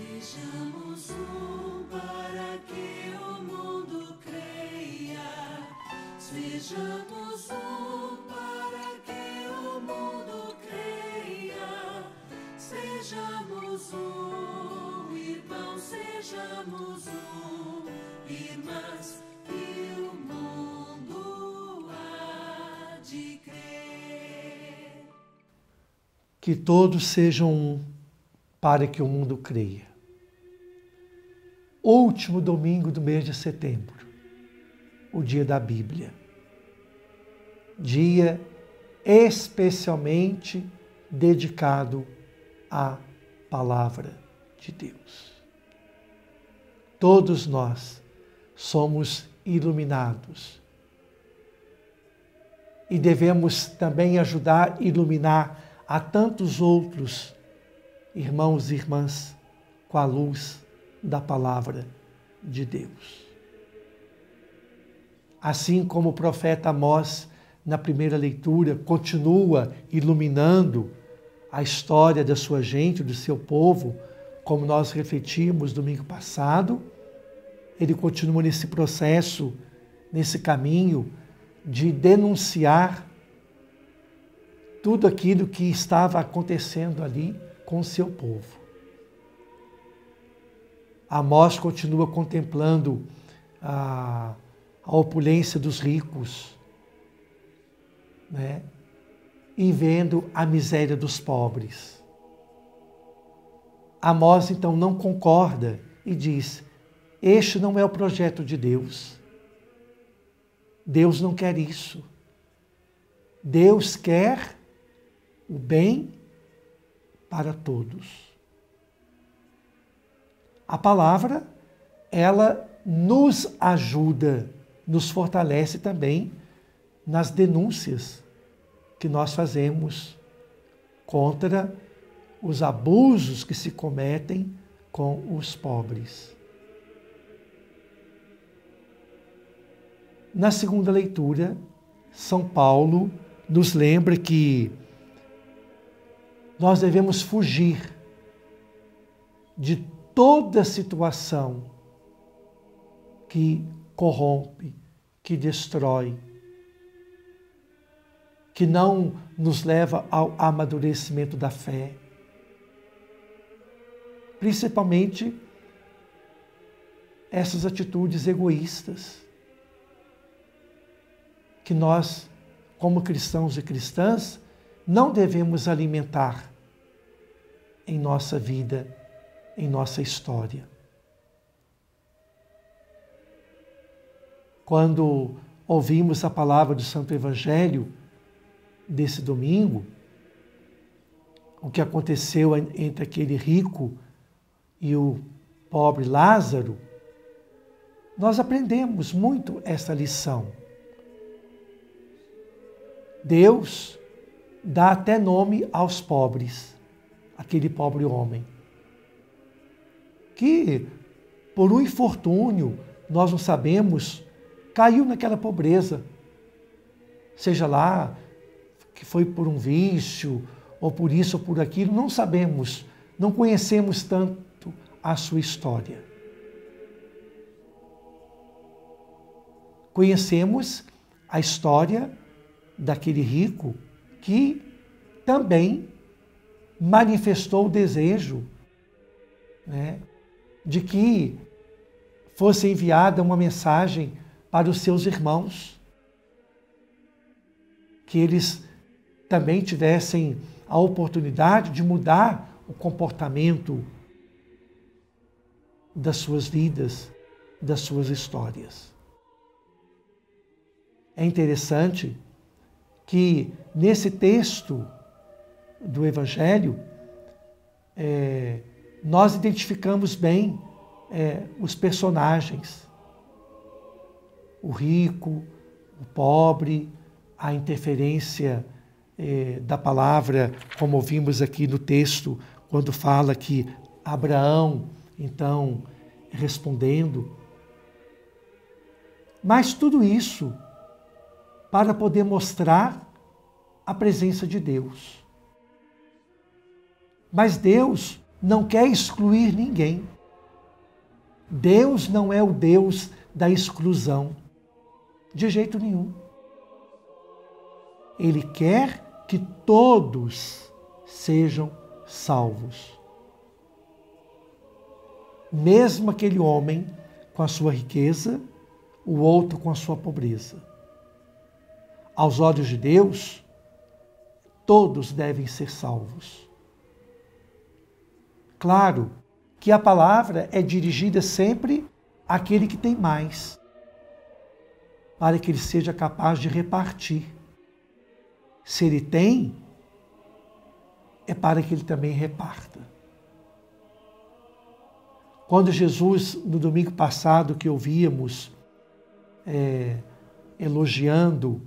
Sejamos um para que o mundo creia. Sejamos um para que o mundo creia. Sejamos um, irmãos, sejamos um, irmãs, e o mundo há de crer. Que todos sejam um para que o mundo creia. Último domingo do mês de setembro, o dia da Bíblia. Dia especialmente dedicado à Palavra de Deus. Todos nós somos iluminados e devemos também ajudar a iluminar a tantos outros irmãos e irmãs com a luz da Palavra de Deus. Assim como o profeta Amós, na primeira leitura, continua iluminando a história da sua gente, do seu povo, como nós refletimos domingo passado, ele continua nesse processo, nesse caminho de denunciar tudo aquilo que estava acontecendo ali com o seu povo. Amós continua contemplando a opulência dos ricos, né? E vendo a miséria dos pobres. Amós então não concorda e diz: este não é o projeto de Deus. Deus não quer isso. Deus quer o bem para todos. A palavra, ela nos ajuda, nos fortalece também nas denúncias que nós fazemos contra os abusos que se cometem com os pobres. Na segunda leitura, São Paulo nos lembra que nós devemos fugir de toda situação que corrompe, que destrói, que não nos leva ao amadurecimento da fé. Principalmente essas atitudes egoístas que nós, como cristãos e cristãs, não devemos alimentar em nossa vida, em nossa história. Quando ouvimos a palavra do Santo Evangelho desse domingo, o que aconteceu entre aquele rico e o pobre Lázaro, nós aprendemos muito essa lição. Deus dá até nome aos pobres, aquele pobre homem, que por um infortúnio, nós não sabemos, caiu naquela pobreza, seja lá que foi por um vício, ou por isso ou por aquilo, não sabemos, não conhecemos tanto a sua história. Conhecemos a história daquele rico que também manifestou o desejo, né, de que fosse enviada uma mensagem para os seus irmãos, que eles também tivessem a oportunidade de mudar o comportamento das suas vidas, das suas histórias. É interessante que nesse texto do Evangelho, nós identificamos bem os personagens. O rico, o pobre, a interferência da palavra, como ouvimos aqui no texto, quando fala que Abraão, então, respondendo. Mas tudo isso para poder mostrar a presença de Deus. Mas Deus não quer excluir ninguém. Deus não é o Deus da exclusão, de jeito nenhum. Ele quer que todos sejam salvos. Mesmo aquele homem com a sua riqueza, o outro com a sua pobreza. Aos olhos de Deus, todos devem ser salvos. Claro que a palavra é dirigida sempre àquele que tem mais, para que ele seja capaz de repartir. Se ele tem, é para que ele também reparta. Quando Jesus, no domingo passado, que ouvíamos elogiando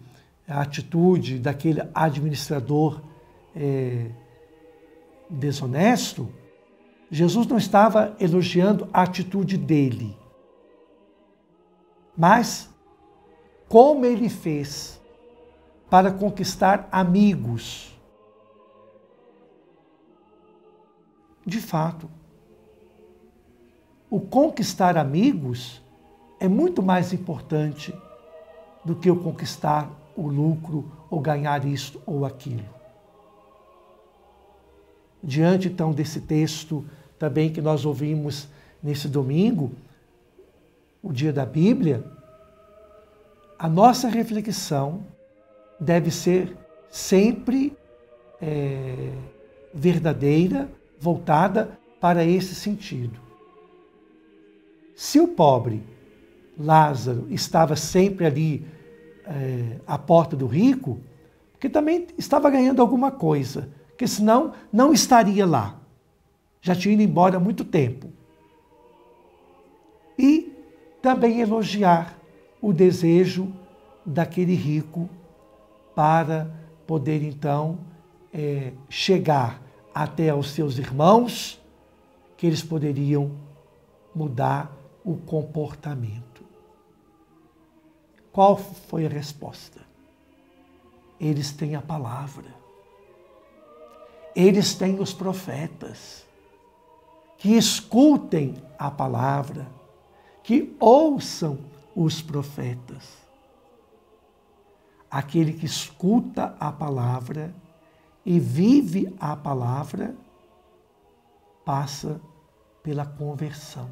a atitude daquele administrador desonesto, Jesus não estava elogiando a atitude dele, mas como ele fez para conquistar amigos. De fato, o conquistar amigos é muito mais importante do que o conquistar o lucro ou ganhar isto ou aquilo. Diante, então, desse texto também que nós ouvimos nesse domingo, o dia da Bíblia, a nossa reflexão deve ser sempre verdadeira, voltada para esse sentido. Se o pobre Lázaro estava sempre ali à porta do rico, porque também estava ganhando alguma coisa, porque senão não estaria lá. Já tinha ido embora há muito tempo. E também elogiar o desejo daquele rico para poder então chegar até aos seus irmãos, que eles poderiam mudar o comportamento. Qual foi a resposta? Eles têm a palavra. Eles têm os profetas. Que escutem a palavra, que ouçam os profetas. Aquele que escuta a palavra e vive a palavra passa pela conversão.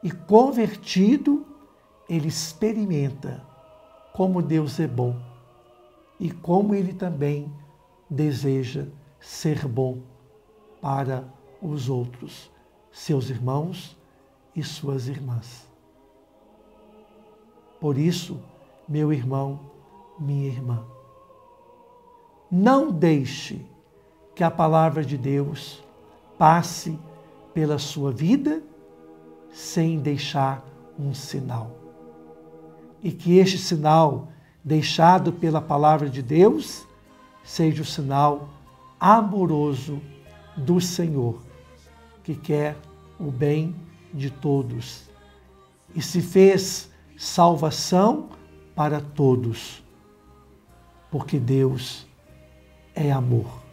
E convertido, ele experimenta como Deus é bom e como ele também deseja ser bom para os outros, seus irmãos e suas irmãs. Por isso, meu irmão, minha irmã, não deixe que a palavra de Deus passe pela sua vida sem deixar um sinal. E que este sinal deixado pela palavra de Deus seja o sinal amoroso do Senhor, que quer o bem de todos e se fez salvação para todos, porque Deus é amor.